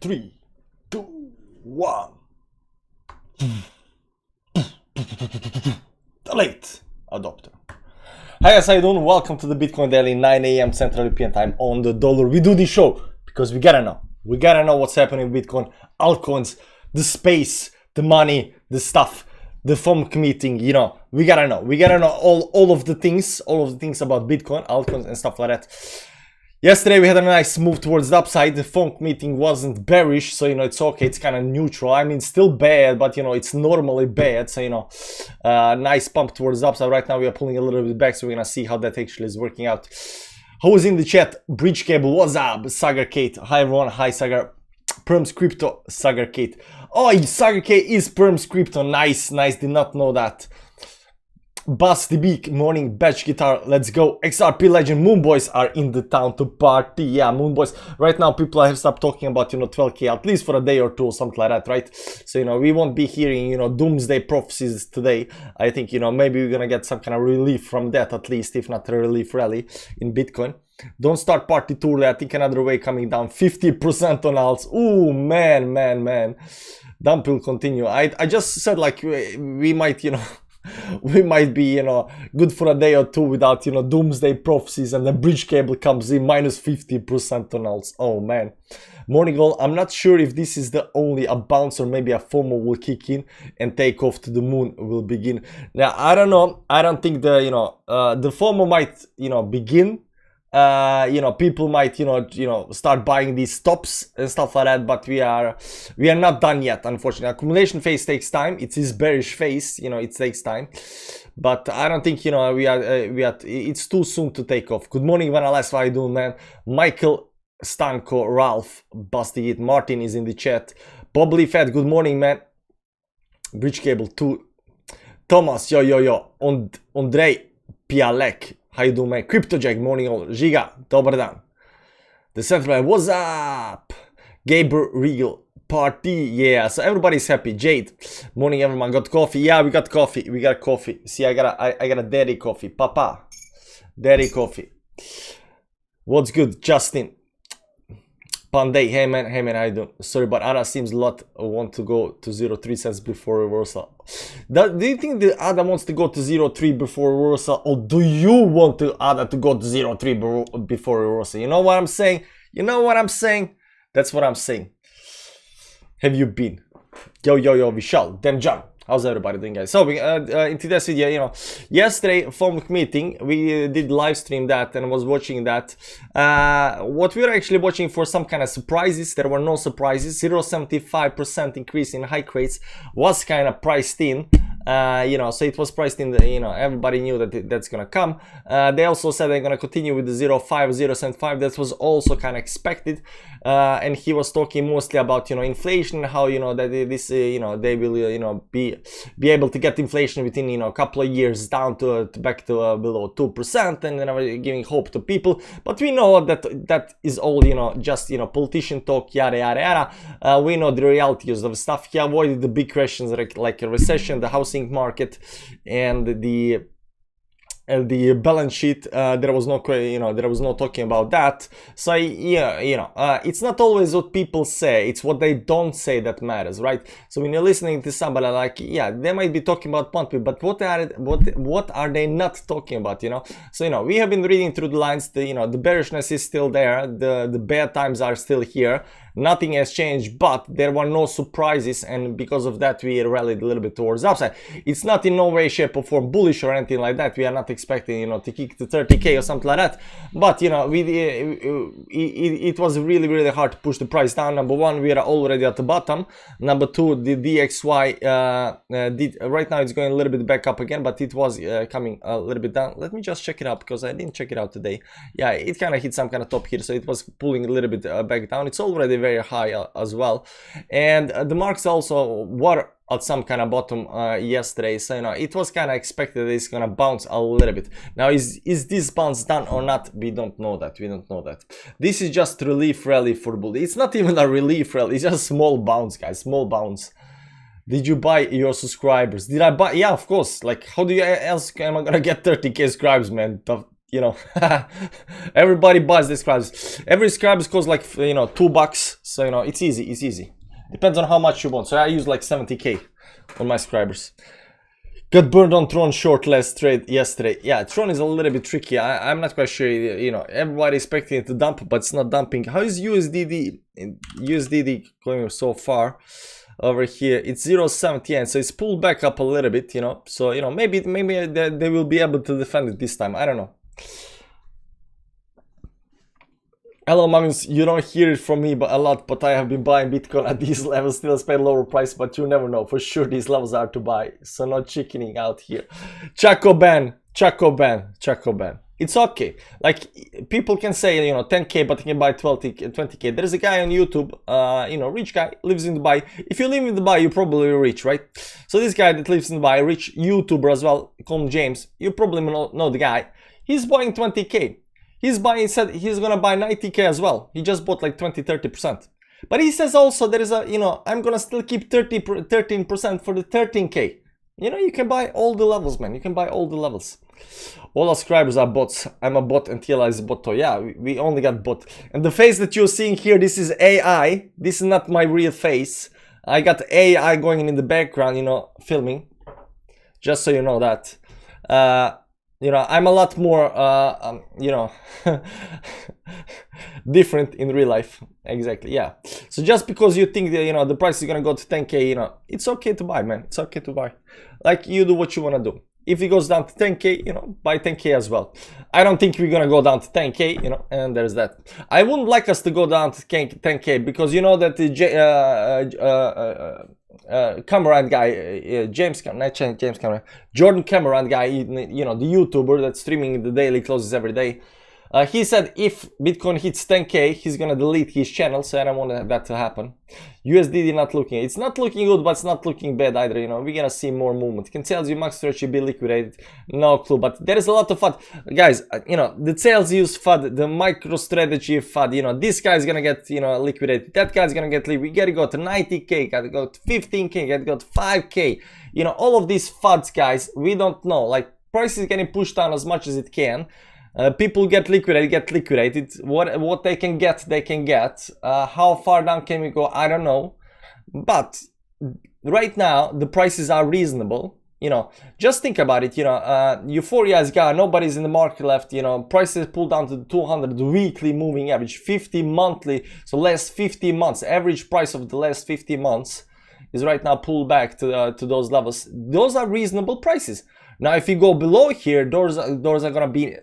3, 2, 1. The late adopter. Hi guys, how you doing? Welcome to the Bitcoin Daily, 9 a.m. Central European time on the dollar. We do this show because we gotta know. We gotta know what's happening with Bitcoin, altcoins, the space, the money, the stuff, the FOMC meeting, you know. We gotta know. We gotta know all of the things about Bitcoin, altcoins and stuff like that. Yesterday we had a nice move towards the upside. The FOMC meeting wasn't bearish, so you know it's okay. It's kind of neutral. I mean, still bad, but you know it's normally bad. So you know, nice pump towards the upside. Right now we are pulling a little bit back, so we're gonna see how that actually is working out. Who's in the chat? Bridge Cable, what's up? Sagar Kate, hi everyone. Hi Sagar. Perms Crypto, Sagar Kate. Oh, Sagar Kate is Perms Crypto. Nice, nice. Did not know that. Bust the Beak, morning, Batch Guitar, let's go. XRP Legend, Moon Boys are in the town to party. Yeah, Moon Boys. Right now, people have stopped talking about, you know, 12K, at least for a day or two, something like that, right? So, you know, we won't be hearing, you know, doomsday prophecies today. I think, you know, maybe we're gonna get some kind of relief from that, at least, if not a relief rally in Bitcoin. Don't start party too early. I think another way coming down, 50% on alts. Ooh, man. Dump will continue. I just said, like, we might, you know, we might be, you know, good for a day or two without, you know, doomsday prophecies, and the bridge cable comes in minus 50% on alts. Oh man. Morning goal, I'm not sure if this is the only a bounce or maybe a FOMO will kick in and take off to the moon will begin. Now I don't know. I don't think the, you know, the FOMO might, you know, begin. You know, people might, you know, start buying these stops and stuff like that, but we are not done yet, unfortunately. Accumulation phase takes time. It's this bearish phase, you know, it takes time, but I don't think, you know, we are it's too soon to take off. Good morning, Vanessa, how you doing, man? Michael Stanko, Ralph, Busty It, Martin is in the chat. Bobbly Fat, good morning, man. Bridge Cable 2, Thomas, yo, Andrei Pialek, how you doing, man? CryptoJack, morning all. Giga, dobar dan. The Central, what's up? Gabriel Regal, party, yeah. So everybody's happy. Jade, morning everyone. Got coffee? Yeah, we got coffee. We got coffee. See, I got a daddy coffee. Papa, daddy coffee. What's good, Justin? Panday, hey man, how you doing? Sorry, but ADA seems a lot want to go to 0.3 cents before reversal. Do you think the ADA wants to go to 0.3 before reversal, or do you want to ADA to go to 0.3 before reversal? You know what I'm saying? You know what I'm saying? That's what I'm saying. Have you been? Yo, Vishal, Dem John. How's everybody doing, guys? So in today's video, you know, yesterday FOMC meeting, we did live stream that and was watching that. What we were actually watching for some kind of surprises. There were no surprises. 0.75% increase in hike rates was kind of priced in. You know, so it was priced in the, you know, everybody knew that that's gonna come. They also said they're gonna continue with the 0.5. That was also kind of expected. And he was talking mostly about, you know, inflation, how, you know, that this, you know, they will, you know, be able to get inflation within, you know, a couple of years down to back to below 2%, and, you know, giving hope to people. But we know that that is all, you know, just, you know, politician talk, yada. We know the realities of stuff. He avoided the big questions like a recession, the housing market, and the balance sheet. There was no, you know, there was no talking about that. So yeah, you know, it's not always what people say, it's what they don't say that matters, right? So when you're listening to somebody, like, yeah, they might be talking about Ponty, but what are they not talking about, you know? So, you know, we have been reading through the lines. The, you know, the bearishness is still there, the bad times are still here. Nothing has changed, but there were no surprises, and because of that we rallied a little bit towards the upside. It's not in no way, shape or form bullish or anything like that. We are not expecting, you know, to kick to 30k or something like that, but you know, it was really hard to push the price down. Number one, we are already at the bottom. Number two, the DXY right now it's going a little bit back up again, but it was coming a little bit down. Let me just check it out, because I didn't check it out today. Yeah, it kind of hit some kind of top here, so it was pulling a little bit back down. It's already very high as well, and the marks also were at some kind of bottom yesterday, so you know, it was kind of expected that it's gonna bounce a little bit. Now is this bounce done or not? We don't know that. This is just relief rally for bull. It's not even a relief rally, it's just small bounce, guys, small bounce. Did you buy your subscribers? Did I buy? Yeah, of course. Like, how do you else am I gonna get 30k subscribers, man? you know, everybody buys the scribes. Every scribes costs like, you know, $2. So, you know, it's easy. It's easy. Depends on how much you want. So I use like 70k on my scribers. Got burned on Tron short last trade yesterday. Yeah, Tron is a little bit tricky. I'm not quite sure. You know, everybody expecting it to dump, but it's not dumping. How is USDD going so far? Over here it's 0.70 yen, so it's pulled back up a little bit, you know. So, you know, maybe they will be able to defend it this time. I don't know. Hello, Magnus. You don't hear it from me a lot, but I have been buying Bitcoin at these levels. Still expect lower price, but you never know. For sure, these levels are to buy. So not chickening out here. Chaco ban. It's okay. Like, people can say, you know, 10k, but you can buy 20k. There's a guy on YouTube, you know, rich guy, lives in Dubai. If you live in Dubai, you're probably rich, right? So this guy that lives in Dubai, rich YouTuber as well, called James, you probably know the guy. He's buying 20k. He said he's gonna buy 90k as well. He just bought like 20-30%. But he says also there is a, you know, I'm gonna still keep 13% for the 13k. You know, you can buy all the levels, man. You can buy all the levels. All our subscribers are bots. I'm a bot and TLI is a bot. Yeah, we only got bot. And the face that you're seeing here, this is AI. This is not my real face. I got AI going in the background, you know, filming. Just so you know that. You know, I'm a lot more, you know, different in real life. Exactly, yeah. So just because you think that, you know, the price is gonna go to 10k, you know, it's okay to buy, man. It's okay to buy. Like, you do what you wanna do. If it goes down to 10k, you know, buy 10k as well. I don't think we're gonna go down to 10k, you know, and there's that. I wouldn't like us to go down to 10k because you know that the Cameron guy, Jordan Cameron guy, you know, the YouTuber that's streaming the daily closes every day. He said if Bitcoin hits 10k, he's gonna delete his channel, so I don't want that to happen. USDD not looking, it's not looking good, but it's not looking bad either, you know. We're gonna see more movement. Can tell you max stretch be liquidated? No clue, but there is a lot of FUD. Guys, you know, the sales use FUD, the micro strategy FUD, you know, this guy's gonna get, you know, liquidated, that guy's gonna get liquidated. We gotta go to 90k, gotta go to 15k, gotta go to 5k, you know, all of these FUDs, guys, we don't know. Like, price is getting pushed down as much as it can. People get liquidated. What they can get, they can get. How far down can we go? I don't know. But right now, the prices are reasonable. You know, just think about it. You know, euphoria is gone. Nobody's in the market left. You know, prices pulled down to the 200 weekly moving average, 50 monthly. So last 50 months, average price of the last 50 months is right now pulled back to those levels. Those are reasonable prices. Now, if you go below here, those are gonna be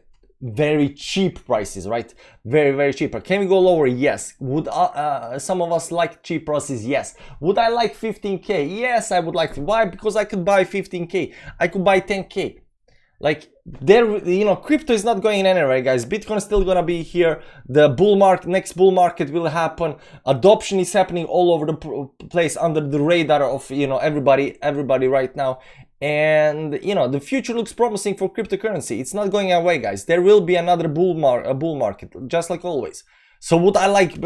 very cheap prices, right? Very cheap. Can we go lower? Yes. Would some of us like cheap prices? Yes. Would I like 15k? Yes, I would like to. Why? Because I could buy 15k, I could buy 10k. Like, there, you know, crypto is not going anywhere, guys. Bitcoin is still gonna be here. The bull market, next bull market will happen. Adoption is happening all over the place under the radar of, you know, everybody right now. And, you know, the future looks promising for cryptocurrency. It's not going away, guys. There will be another bull market, just like always. So would I like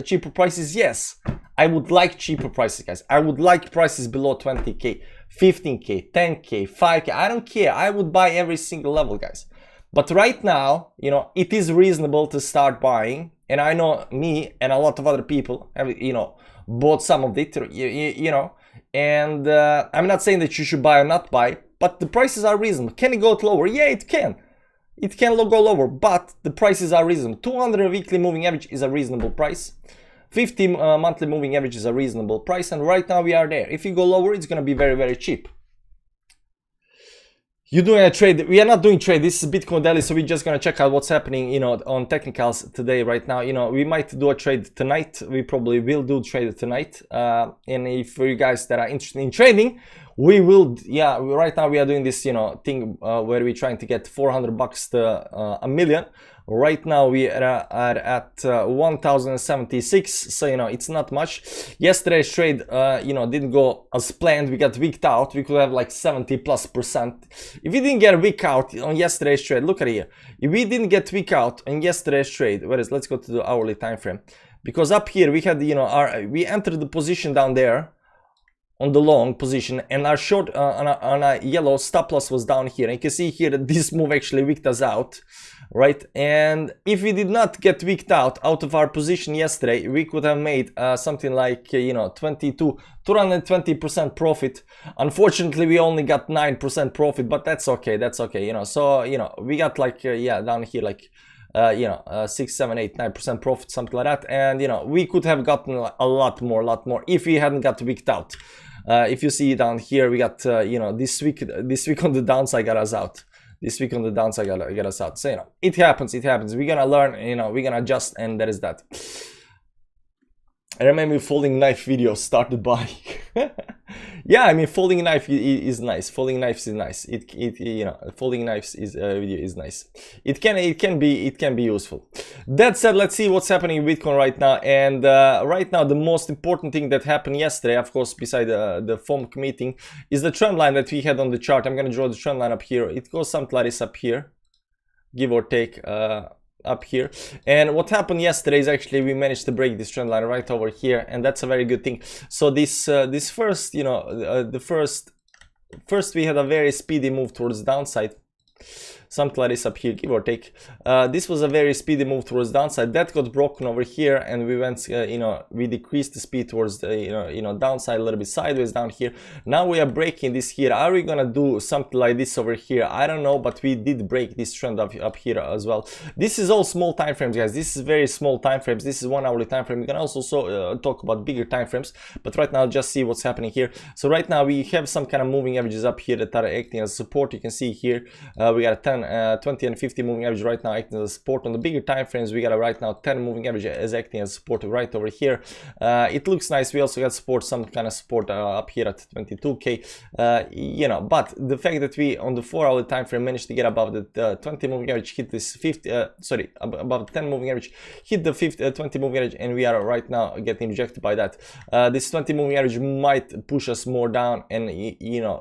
cheaper prices? Yes, I would like cheaper prices, guys. I would like prices below 20k, 15k, 10k, 5k. I don't care. I would buy every single level, guys. But right now, you know, it is reasonable to start buying. And I know me and a lot of other people have, you know, bought some of it, you know. And I'm not saying that you should buy or not buy, but the prices are reasonable. Can it go lower? Yeah, it can. It can go lower, but the prices are reasonable. 200 weekly moving average is a reasonable price. 50 monthly moving average is a reasonable price, and right now we are there. If you go lower, it's gonna be very cheap. You're doing a trade. We are not doing trade. This is Bitcoin Daily, so we're just gonna check out what's happening, you know, on technicals today, right now. You know, we might do a trade tonight. We probably will do trade tonight. And if for you guys that are interested in trading, we will. Yeah, right now we are doing this, you know, thing where we're trying to get $400 to a million. Right now we are at 1076, so you know, it's not much. Yesterday's trade, you know, didn't go as planned. We got wicked out. We could have like 70+%. If we didn't get wicked out on yesterday's trade, look at here. If we didn't get wicked out on yesterday's trade, let's go to the hourly time frame, because up here we had, you know, we entered the position down there on the long position, and our short on a yellow stop loss was down here. And you can see here that this move actually wicked us out, right? And if we did not get wicked out of our position yesterday, we could have made something like 220% profit. Unfortunately, we only got 9% profit, but that's okay, so we got like down here like 6, 7, 8, 9% profit, something like that. And we could have gotten a lot more if we hadn't got wicked out. If you see down here, we got this week on the downside got us out. This week on the downside got us out. So it happens. We're gonna learn, we're gonna adjust, and that is that. I remember folding knife video started by yeah, I mean, folding knife is nice. Folding knives is nice. Folding knives is video is nice. It can be useful. That said, let's see what's happening in Bitcoin right now. And right now, the most important thing that happened yesterday, of course, beside the FOMC meeting, is the trend line that we had on the chart. I'm gonna draw the trend line up here. It goes something like this up here, give or take. Up here. And what happened yesterday is actually we managed to break this trend line right over here, and that's a very good thing. So this first, first we had a very speedy move towards the downside, something like this up here, give or take. This was a very speedy move towards downside that got broken over here, and we went we decreased the speed towards the downside a little bit sideways down here. Now we are breaking this here. Are we gonna do something like this over here? I don't know, but we did break this trend up here as well. This is all small time frames, guys. This is very small time frames. This is 1 hourly time frame. We can also talk about bigger time frames, but right now just see what's happening here. So right now we have some kind of moving averages up here that are acting as support. You can see here we got a 10, 20 and 50 moving average right now acting as support. On the bigger time frames, we got a right now 10 moving average as acting as support right over here. It looks nice. We also got support, some kind of support up here at 22k. But the fact that we on the 4 hourly time frame managed to get above the 20 moving average, hit this 50 above the 10 moving average, hit the 20 moving average, and we are right now getting rejected by that. This 20 moving average might push us more down and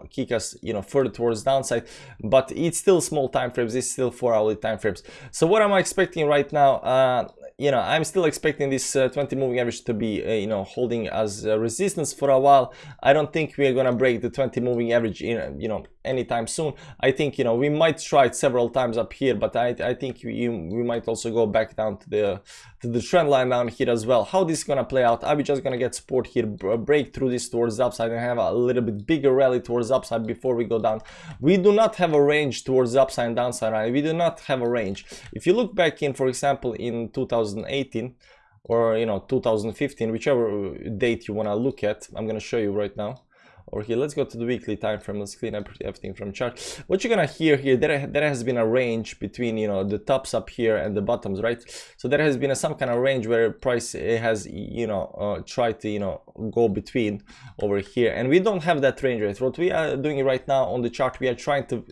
kick us further towards downside, but it's still small time frames. It's still 4 hourly time frames. So what am I expecting right now? I'm still expecting this 20 moving average to be holding as resistance for a while. I don't think we're gonna break the 20 moving average in anytime soon. I think we might try it several times up here, but I think we might also go back down to the trend line down here as well. How this is gonna play out? Are we just gonna get support here, break through this towards the upside, and have a little bit bigger rally towards the upside before we go down? We do not have a range towards the upside and downside, right? We do not have a range. If you look back in, for example, in 2018 or 2015, whichever date you want to look at, I'm going to show you right now. Or here, let's go to the weekly time frame. Let's clean up everything from chart. What you're gonna hear here, there has been a range between the tops up here and the bottoms, right? So there has been some kind of range where price has tried to go between over here, and we don't have that range, right? What we are doing right now on the chart, we are trying to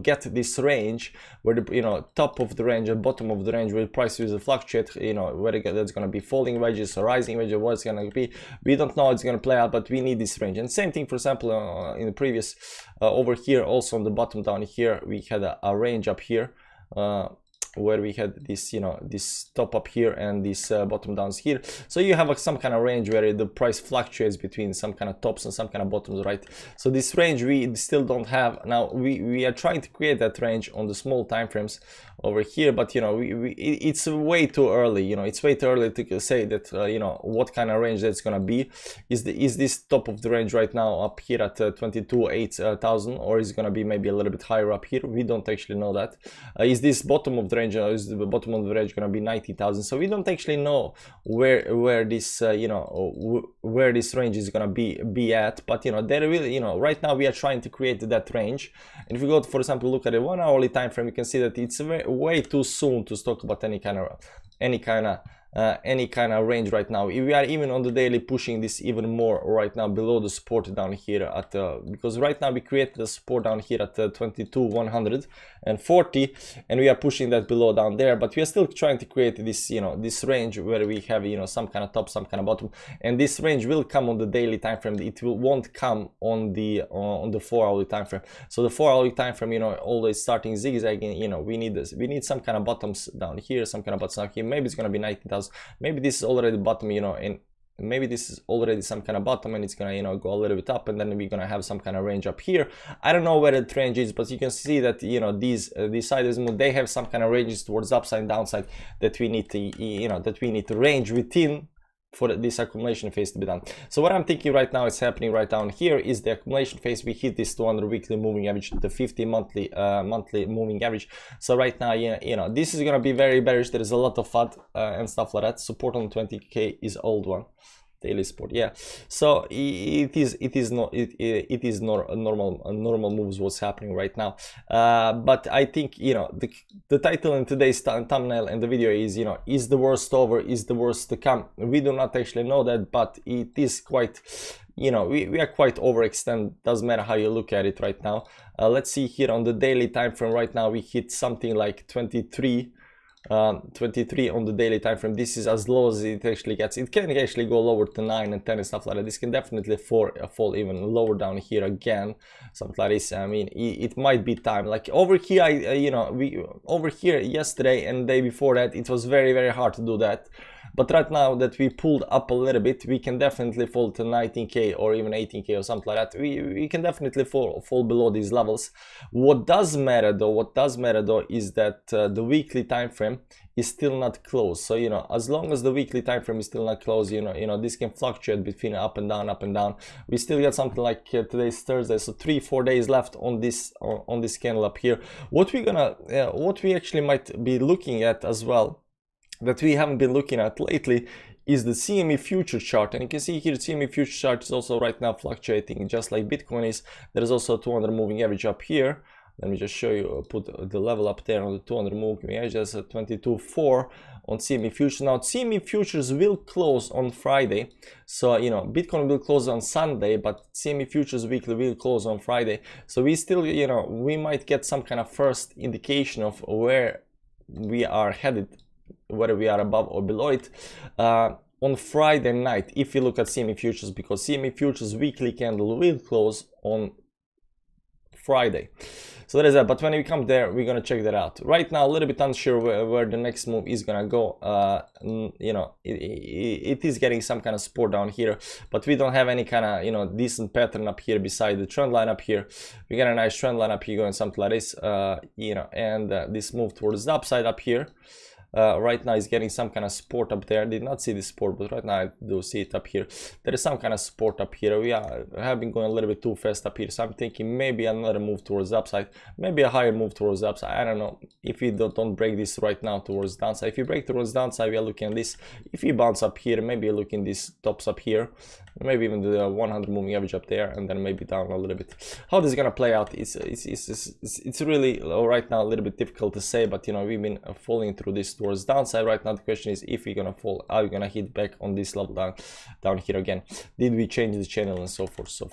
get this range where the top of the range and bottom of the range where price will fluctuate, whether that's gonna be falling wedges or rising wedges, what it's gonna be. We don't know how it's gonna play out, but we need this range. And same thing, for example, in the previous over here, also on the bottom down here, we had a range up here where we had this this top up here and this bottom downs here. So you have some kind of range where the price fluctuates between some kind of tops and some kind of bottoms, right? So this range we still don't have. Now we are trying to create that range on the small time frames over here, but it's way too early. It's way too early to say that what kind of range that's gonna be. Is this top of the range right now up here at 22,800, or is it gonna be maybe a little bit higher up here? We don't actually know that. Is this bottom of the range, is the bottom of the range gonna be 90,000? So we don't actually know where this where this range is gonna be at, but there will right now we are trying to create that range. And if we go to, for example, look at a 1 hourly time frame, you can see that it's way too soon to talk about any kind of range right now. We are even on the daily pushing this even more right now below the support down here at because right now we created the support down here at 22,140, and we are pushing that below down there, but we are still trying to create this this range where we have some kind of top, some kind of bottom, and this range will come on the daily time frame. It won't come on the 4 hourly time frame. So the 4 hourly time frame always starting zigzagging. We need this, we need some kind of bottoms down here, some kind of bottoms down here. Maybe it's gonna be 90,000. Maybe this is already bottom, and maybe this is already some kind of bottom, and it's gonna, you know, go a little bit up, and then we're gonna have some kind of range up here. I don't know where the range is, but you can see that, you know, these sideways move, they have some kind of ranges towards upside and downside that we need to, you know, that we need to range within for this accumulation phase to be done. So what I'm thinking right now is happening right down here is the accumulation phase. We hit this 200 weekly moving average, the 50 monthly moving average. So right now, you know, this is gonna be very bearish. There is a lot of FUD and stuff like that. Support on 20k is old one. Daily support, yeah. So it is normal moves what's happening right now. But I think, you know, the title in today's thumbnail and the video is, you know, is the worst over, is the worst to come? We do not actually know that, but it is quite, you know, we are quite overextended. Doesn't matter how you look at it right now. Let's see here on the daily time frame. Right now we hit something like 23 on the daily time frame. This is as low as it actually gets. It can actually go lower to 9 and 10 and stuff like that. This can definitely fall even lower down here again, something like this. I mean, it might be time. Like over here, you know, over here yesterday and the day before that, it was very, very hard to do that. But right now that we pulled up a little bit, we can definitely fall to 19k or even 18k or something like that. We can definitely fall below these levels. What does matter though is that the weekly time frame is still not closed. So, you know, as long as the weekly time frame is still not closed, you know, this can fluctuate between up and down, up and down. We still got something like today's Thursday, so 3-4 days left on this candle up here. What we actually might be looking at as well, that we haven't been looking at lately, is the CME future chart. And you can see here the CME future chart is also right now fluctuating just like Bitcoin is. There is also a 200 moving average up here. Let me just show you, put the level up there on the 200 moving average. That's a 22.4 on CME futures. Now CME futures will close on Friday, so, you know, Bitcoin will close on Sunday, but CME futures weekly will close on Friday. So we still, you know, we might get some kind of first indication of where we are headed, whether we are above or below it on Friday night, if you look at CME futures, because CME futures weekly candle will close on Friday. So that is that. But when we come there, we're gonna check that out. Right now, a little bit unsure where the next move is gonna go. You know, it is getting some kind of support down here, but we don't have any kind of, you know, decent pattern up here beside the trend line up here. We got a nice trend line up here going something like this, you know, and this move towards the upside up here. Right now is getting some kind of support up there. I did not see the support, but right now I do see it up here. There is some kind of support up here. We have been going a little bit too fast up here, so I'm thinking maybe another move towards the upside, maybe a higher move towards the upside. I don't know if we don't break this right now towards the downside. If you break towards the downside, we are looking at this. If we bounce up here, maybe you're looking these tops up here, maybe even the 100 moving average up there, and then maybe down a little bit. How this is gonna play out, it's really right now a little bit difficult to say, but, you know, we've been falling through this towards downside. Right now the question is, if we're gonna fall, are we gonna hit back on this level down here again? Did we change the channel and so forth?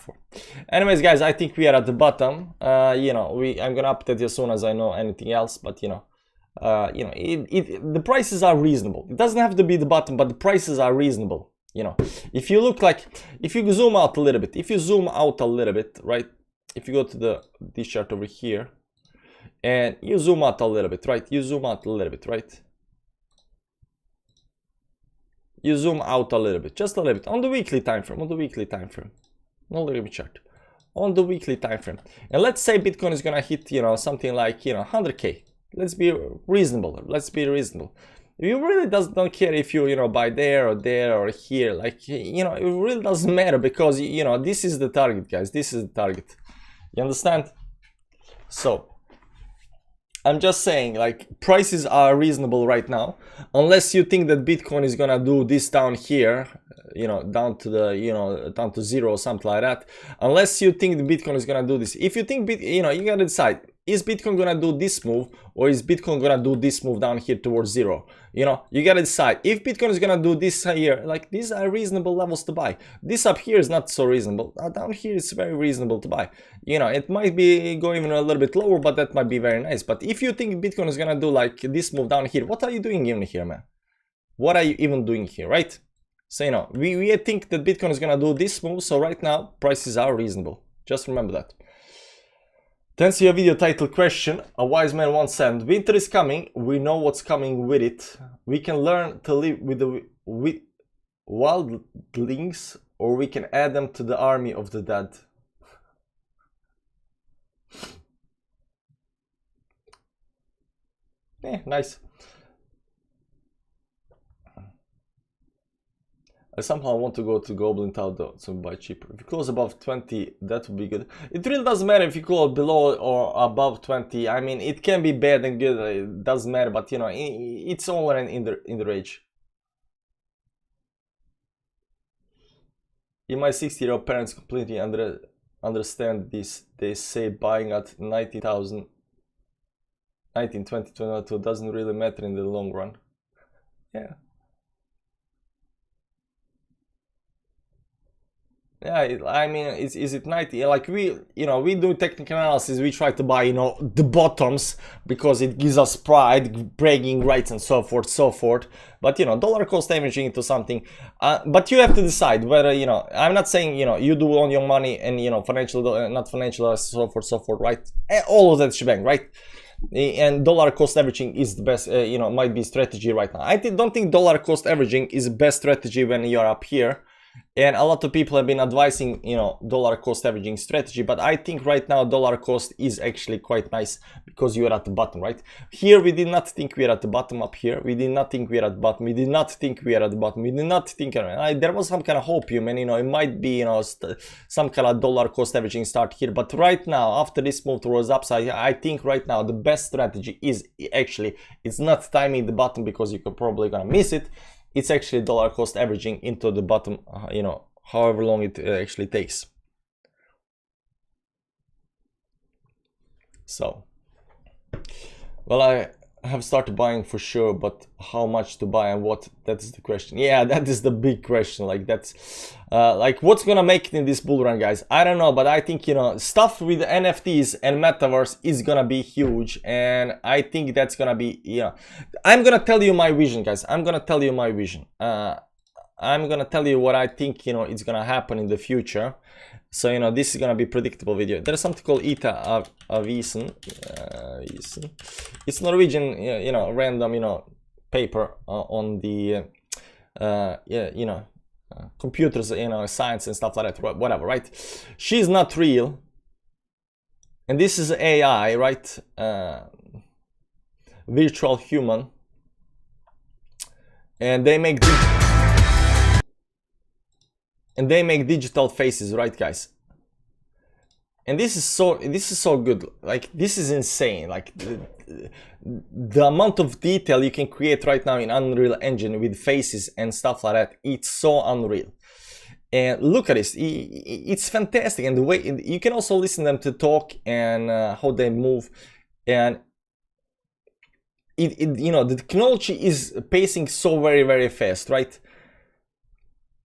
Anyways guys, I think we are at the bottom. You know, I'm gonna update you as soon as I know anything else, but you know, the prices are reasonable. It doesn't have to be the bottom, but the prices are reasonable. You know, if you look like, if you zoom out a little bit, right, if you go to this chart over here and you zoom out a little bit, right, you zoom out a little bit, just a little bit on the weekly time frame, not the little chart, on the weekly time frame. And let's say Bitcoin is gonna hit, you know, something like, you know, 100k. Let's be reasonable. You really don't care if you know, buy there or here, like, you know, it really doesn't matter, because, you know, this is the target, guys. This is the target. You understand? So I'm just saying, like, prices are reasonable right now, unless you think that Bitcoin is gonna do this down here, you know, down to zero or something like that. Unless you think the Bitcoin is gonna do this. If you think, you know, you gotta decide, is Bitcoin gonna do this move, or is Bitcoin gonna do this move down here towards zero? You know, you gotta decide. If Bitcoin is gonna do this here, like, these are reasonable levels to buy. This up here is not so reasonable. Down here is very reasonable to buy. You know, it might be going even a little bit lower, but that might be very nice. But if you think Bitcoin is gonna do like this move down here, what are you doing even here, man? What are you even doing here, right? So, you know, we think that Bitcoin is gonna do this move, so right now prices are reasonable. Just remember that. To answer your video title question, a wise man once said, winter is coming, we know what's coming with it. We can learn to live with wildlings, or we can add them to the army of the dead. Nice. I somehow want to go to Goblin Town though, so buy cheaper. If you close above 20, that would be good. It really doesn't matter if you close below or above 20. I mean, it can be bad and good. It doesn't matter, but you know, it's all in the range. In my 60-year-old parents completely understand this. They say buying at 90,000, 19, 20, 22 doesn't really matter in the long run. Yeah. Yeah, I mean, is it 90? Like we do technical analysis. We try to buy, you know, the bottoms because it gives us pride, bragging rights, and so forth. But you know, dollar cost averaging into something. But you have to decide whether, you know. I'm not saying, you know, you do on your money and, you know, financial, not financial, so forth, right? All of that shebang, right? And dollar cost averaging is the best, you know, might be strategy right now. I don't think dollar cost averaging is the best strategy when you're up here. And a lot of people have been advising, you know, dollar cost averaging strategy, but I think right now dollar cost is actually quite nice because you are at the bottom, right? Here we did not think we are at the bottom. Up here we did not think we are at the bottom. We did not think we are at the bottom. We did not think there was some kind of hopium, and you know, it might be, you know, some kind of dollar cost averaging start here. But right now, after this move towards upside, I think right now the best strategy is actually, it's not timing the bottom because you're probably gonna miss it. It's actually dollar cost averaging into the bottom, you know, however long it actually takes. So, well, I have started buying for sure, but how much to buy and what? That is the question. Yeah, that is the big question. Like that's like what's gonna make it in this bull run, guys? I don't know, but I think, you know, stuff with NFTs and metaverse is gonna be huge, and I think that's gonna be, you know, I'm gonna tell you my vision, guys. I'm gonna tell you my vision. I'm gonna tell you what I think, you know, it's gonna happen in the future. So, you know, this is gonna be predictable video. There's something called Ita Avisen. It's Norwegian, you know, random, you know, paper on the yeah, you know, computers, you know, science and stuff like that, whatever, right? She's not real, and this is AI, right? Virtual human, and they make digital faces, right, guys? And this is so good. Like, this is insane. Like the amount of detail you can create right now in Unreal Engine with faces and stuff like that, it's so unreal. And look at this, it's fantastic. And the way you can also listen to them to talk and how they move, and you know, the technology is pacing so very fast, right?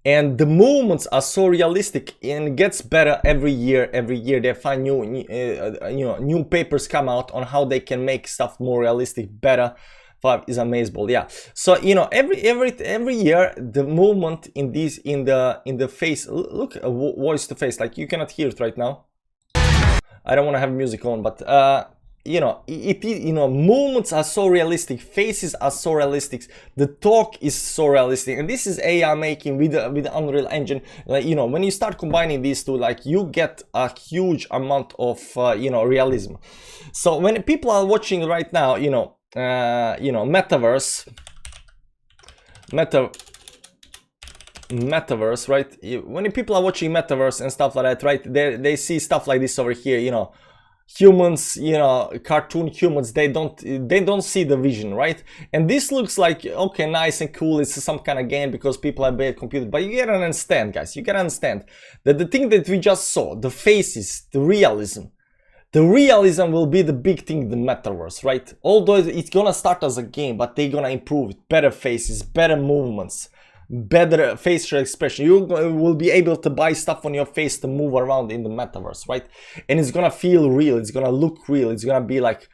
And the movements are so realistic and gets better every year. Every year they find new papers come out on how they can make stuff more realistic, better. 5 is amazing. Yeah. So, you know, every year the movement in these in the face. Look, voice to face. Like, you cannot hear it right now. I don't want to have music on, but you know, you know, movements are so realistic, faces are so realistic, the talk is so realistic, and this is AI making with the Unreal Engine. Like, you know, when you start combining these two, like, you get a huge amount of you know, realism. So when people are watching right now, you know, metaverse, right? When people are watching metaverse and stuff like that, right? They see stuff like this over here, you know. Humans, you know, cartoon humans, they don't see the vision, right? And this looks like, okay, nice and cool, it's some kind of game because people are bad computer, but you gotta understand, guys, you gotta understand that the thing that we just saw, the faces, the realism will be the big thing in the metaverse, right? Although it's gonna start as a game, but they're gonna improve it. Better faces, better movements, better facial expression. You will be able to buy stuff on your face to move around in the metaverse, right? And it's gonna feel real, it's gonna look real, it's gonna be like,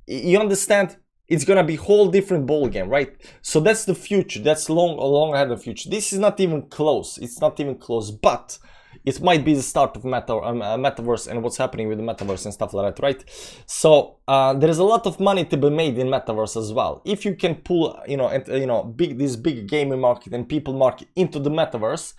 you understand? It's gonna be whole different ball game, right? So that's the future. That's long ahead of the future. This is not even close. It's not even close. But it might be the start of metaverse and what's happening with the metaverse and stuff like that, right? So there is a lot of money to be made in metaverse as well. If you can pull, this big gaming market and people market into the metaverse,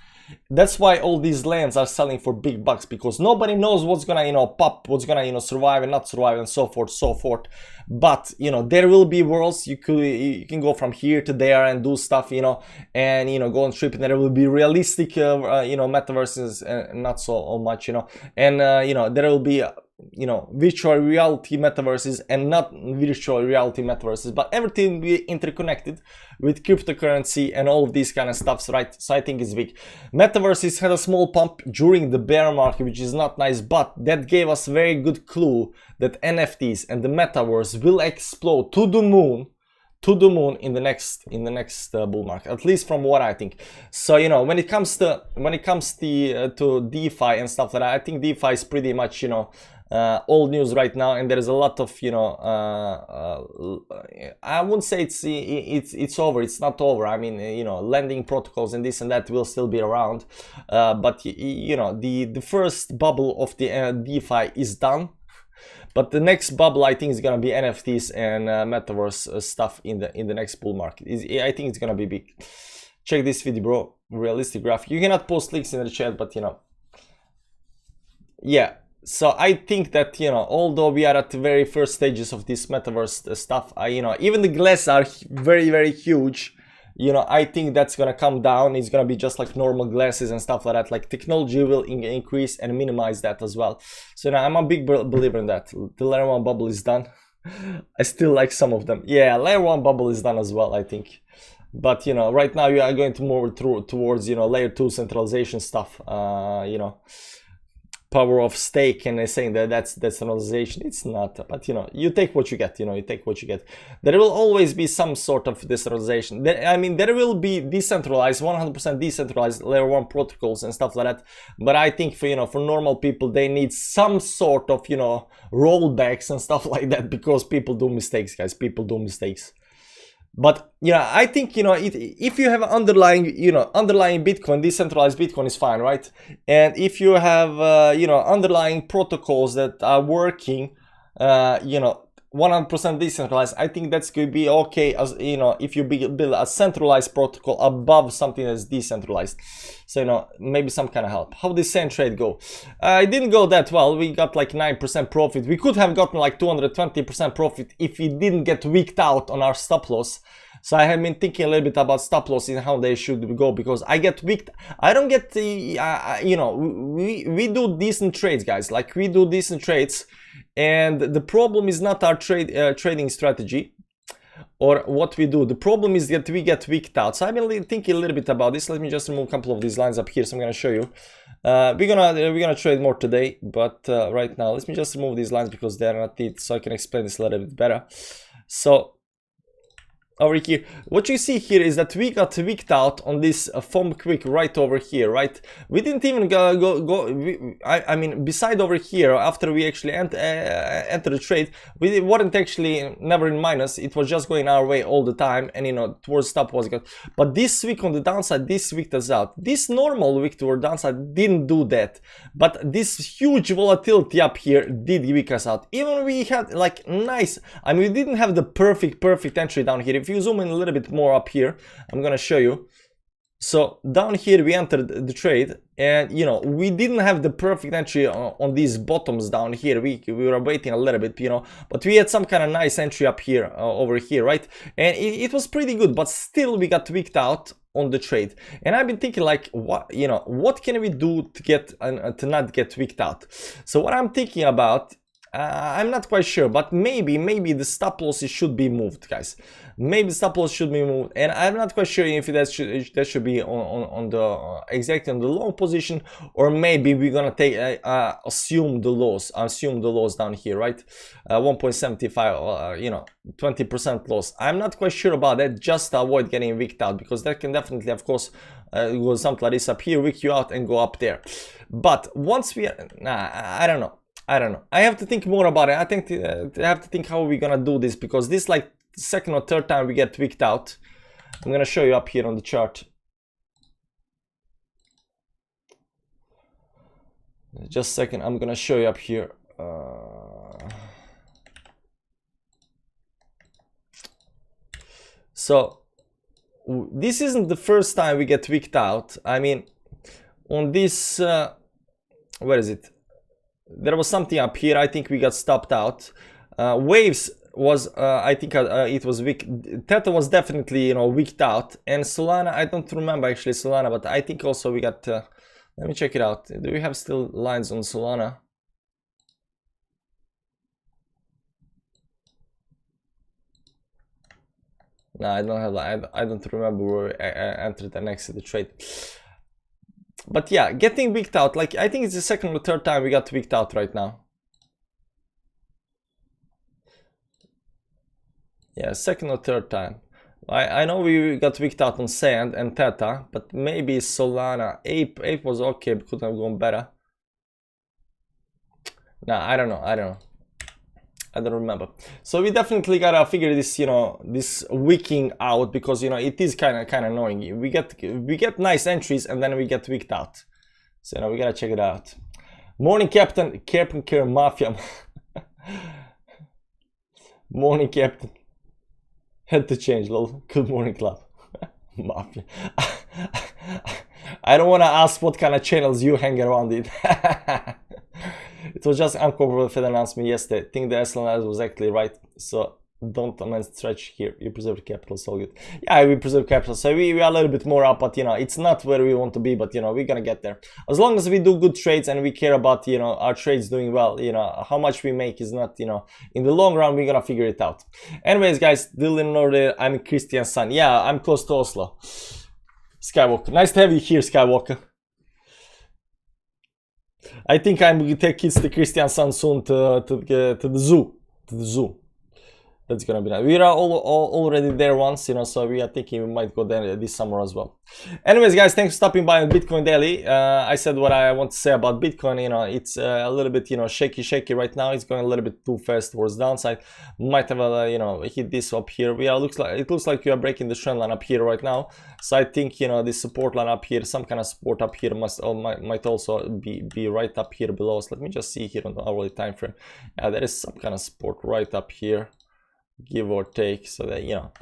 that's why all these lands are selling for big bucks, because nobody knows what's gonna, pop, what's gonna, survive and not survive, and so forth, so forth. But there will be worlds you can go from here to there and do stuff, and go on trip, and there will be realistic, metaverses, and not so much, and there will be virtual reality metaverses and not virtual reality metaverses, but everything will be interconnected with cryptocurrency and all of these kind of stuffs, right? So I think it's big. Metaverses had a small pump during the bear market, which is not nice, but that gave us a very good clue that NFTs and the metaverse will explode to the moon in the next bull market, at least from what I think. So when it comes to DeFi and stuff like that, I think DeFi is pretty much old news right now, and there is a lot of I wouldn't say it's over. It's not over. I mean, lending protocols and this and that will still be around, but the first bubble of the DeFi is done. But the next bubble, I think, is gonna be NFTs and metaverse stuff in the next bull market. I think it's gonna be big. Check this video, bro. Realistic graph. You cannot post links in the chat, but yeah. So I think that although we are at the very first stages of this metaverse stuff, even the glasses are very, very huge. I think that's gonna come down. It's gonna be just like normal glasses and stuff like that. Like technology will increase and minimize that as well. So I'm a big believer in that. The layer 1 bubble is done. I still like some of them. Yeah, layer 1 bubble is done as well, I think. But right now you are going to move towards layer 2 centralization stuff. Power of stake, and they're saying that that's decentralization. It's not, but you take what you get. You take what you get. There will always be some sort of decentralization. There will be decentralized, 100% decentralized layer 1 protocols and stuff like that. But I think for normal people, they need some sort of rollbacks and stuff like that, because people do mistakes, guys. People do mistakes. But I think if you have underlying Bitcoin, decentralized Bitcoin is fine, right? And if you have underlying protocols that are working 100% decentralized, I think that's going to be okay, as if you build a centralized protocol above something that's decentralized. So maybe some kind of help. How did Sand trade go? It didn't go that well. We got like 9% profit. We could have gotten like 220% profit if we didn't get wicked out on our stop loss. So I have been thinking a little bit about stop loss and how they should go, because I get wicked. I don't get the we do decent trades, guys. Like, we do decent trades, and the problem is not our trading strategy or what we do. The problem is that we get wicked out. So I've been thinking a little bit about this. Let me just remove a couple of these lines up here. So I'm gonna show you. We're gonna trade more today, but right now let me just remove these lines because they're not neat, so I can explain this a little bit better. So over here, what you see here is that we got wicked out on this foam quick right over here, right? We didn't even I mean, beside over here, after we actually enter the trade, we weren't actually never in minus. It was just going our way all the time, and towards stop was good. But this week on the downside, this wicked us out. This normal wick toward downside didn't do that, but this huge volatility up here did wick us out. Even we had like nice, I mean, we didn't have the perfect entry down here. If you zoom in a little bit more up here, I'm gonna show you. So down here we entered the trade, and we didn't have the perfect entry on these bottoms down here. We were waiting a little bit, but we had some kind of nice entry up here, over here, right? And it was pretty good, but still we got wicked out on the trade. And I've been thinking, like, what can we do to get to not get wicked out? So what I'm thinking about, I'm not quite sure, but maybe the stop losses should be moved, guys. Maybe the stop loss should be moved, and I'm not quite sure if that should be on the exactly on the long position, or maybe we're gonna take assume the loss down here, right? 1.75, 20% loss. I'm not quite sure about that, just to avoid getting wicked out, because that can definitely, of course, go something like this up here, wick you out and go up there. But once we I don't know. I have to think more about it. I think I have to think how we're gonna do this, because this like second or third time we get wicked out. I'm gonna show you up here on the chart. Just a second, I'm gonna show you up here. So this isn't the first time we get wicked out. I mean, on this, where is it? There was something up here. I think we got stopped out. Waves was, I think it was weak. Theta was definitely, you know, wicked out. And Solana, I don't remember actually Solana, but I think also we got, let me check it out. Do we have still lines on Solana? No, I don't have. I don't remember where I entered and exited the trade. But yeah, getting wicked out. Like I think it's the second or third time we got wicked out right now. Yeah, second or third time. I know we got wicked out on Sand and Theta, but maybe Solana. Ape was okay, but could have gone better. Nah, I don't know. I don't remember. So we definitely gotta figure this, you know, this wicking out, because you know it is kind of annoying. We get nice entries and then we get wicked out. So you know we gotta check it out. Morning, Captain Care Mafia. Morning, Captain. Had to change, lol. Good morning, club. Mafia. I don't want to ask what kind of channels you hang around in. It was just uncomfortable. Fed announced me yesterday. I think the SLNS was actually right. So don't stretch here. You preserve capital, so good. Yeah, we preserve capital. So we are a little bit more up, but you know, it's not where we want to be, but you know, we're gonna get there. As long as we do good trades and we care about, you know, our trades doing well, you know, how much we make is not, you know, in the long run, we're gonna figure it out. Anyways, guys, Dylan Norder, I'm Christian Sun. Yeah, I'm close to Oslo. Skywalker. Nice to have you here, Skywalker. I think I'm going to take kids to Christian Sun soon to the zoo. To the zoo. That's gonna be nice. We are already there once, you know, so we are thinking we might go there this summer as well. Anyways, guys, thanks for stopping by on Bitcoin Daily. I said what I want to say about Bitcoin. You know, it's a little bit, you know, shaky right now. It's going a little bit too fast towards downside. Might have a, you know, hit this up here. It looks like we are breaking the trend line up here right now. So I think, you know, this support line up here, some kind of support up here might also be right up here below us. Let me just see here on the hourly time frame. There is some kind of support right up here, give or take. So that, you know,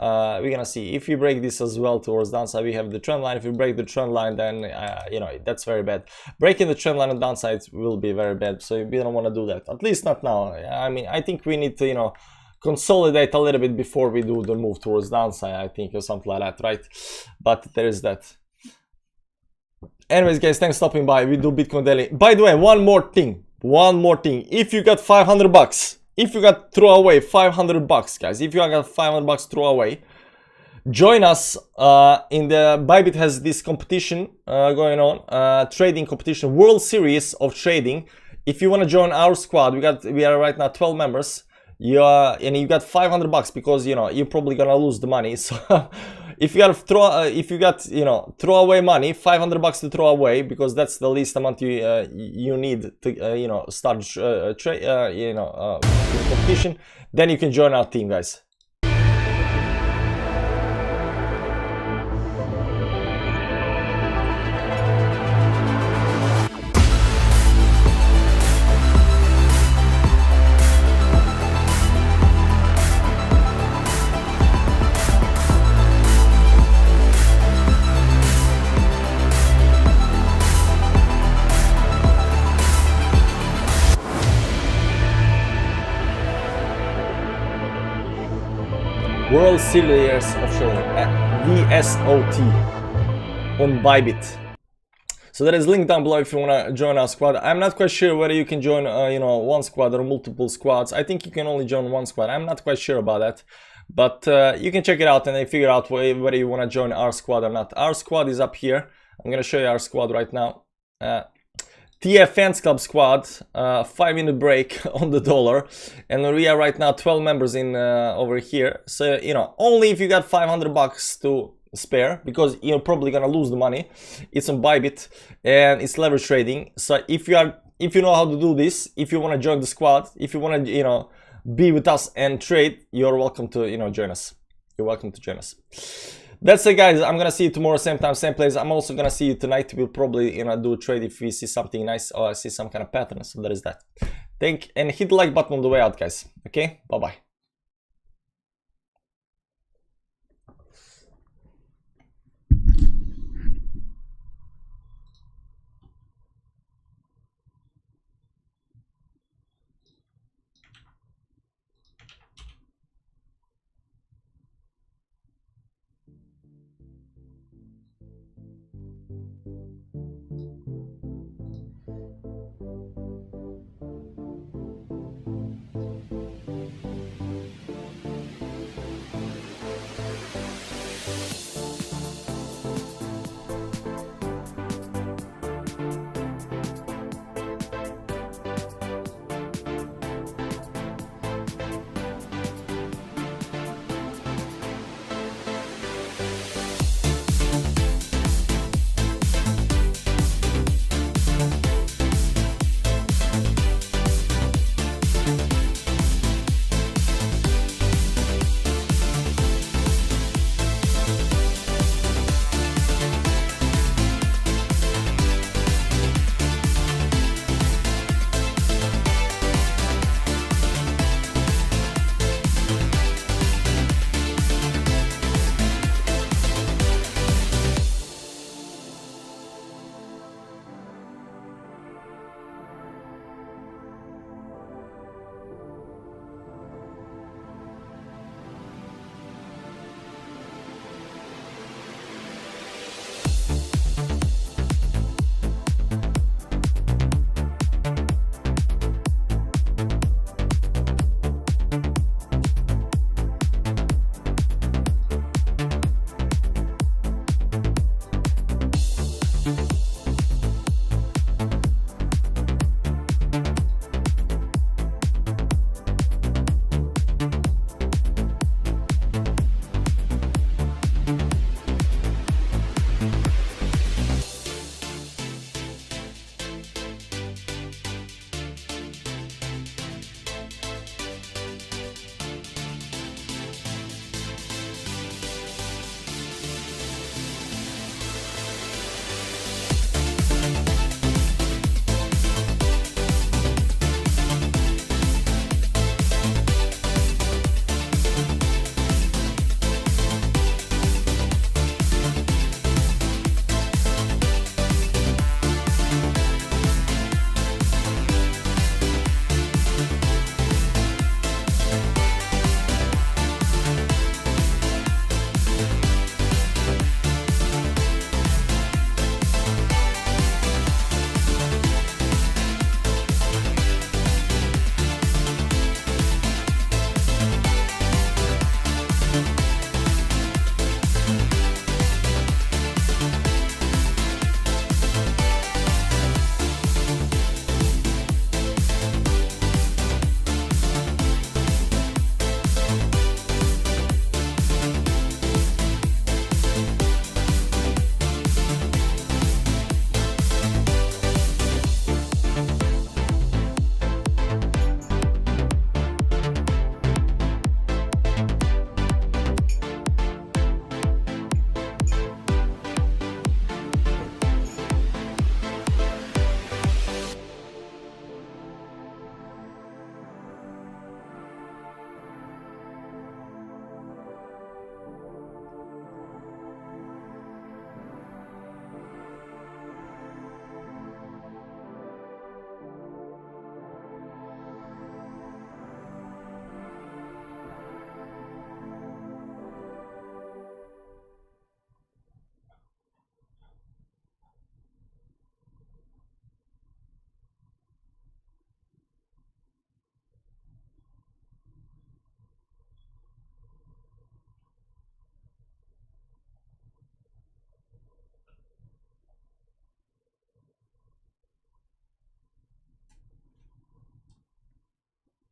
we're gonna see if we break this as well towards downside. We have the trend line. If we break the trend line, then you know, that's very bad. Breaking the trend line on downside will be very bad, so we don't want to do that, at least not now. I mean, I think we need to, you know, consolidate a little bit before we do the move towards downside, I think, or something like that, right? But there is that. Anyways, guys, thanks for stopping by. We do Bitcoin Daily. By the way, one more thing, if you got 500 bucks, if you got throw away 500 bucks, guys, if you got 500 bucks throw away, join us in the Bybit has this competition going on, trading competition, World Series of Trading. If you want to join our squad, we are right now 12 members. And you got 500 bucks, because you know you're probably gonna lose the money. So if you got you know, throw away money, 500 bucks to throw away, because that's the least amount you need to you know, start you know, competition, then you can join our team, guys. World Series of Trading, VSOT, on Bybit. So there is a link down below if you want to join our squad. I'm not quite sure whether you can join, you know, one squad or multiple squads. I think you can only join one squad. I'm not quite sure about that, but you can check it out and then figure out whether you want to join our squad or not. Our squad is up here. I'm gonna show you our squad right now. TF Fans Club squad, 5-minute break on the dollar, and we are right now 12 members in over here. So you know, only if you got 500 bucks to spare, because you're probably gonna lose the money. It's on Bybit and it's leverage trading. So if you know how to do this, if you want to join the squad, if you want to, you know, be with us and trade, you're welcome to, you know, join us. You're welcome to join us. That's it, guys. I'm gonna see you tomorrow, same time, same place. I'm also gonna see you tonight. We'll probably do a trade if we see something nice or I see some kind of pattern. So there is that. And hit the like button on the way out, guys. Okay, bye bye.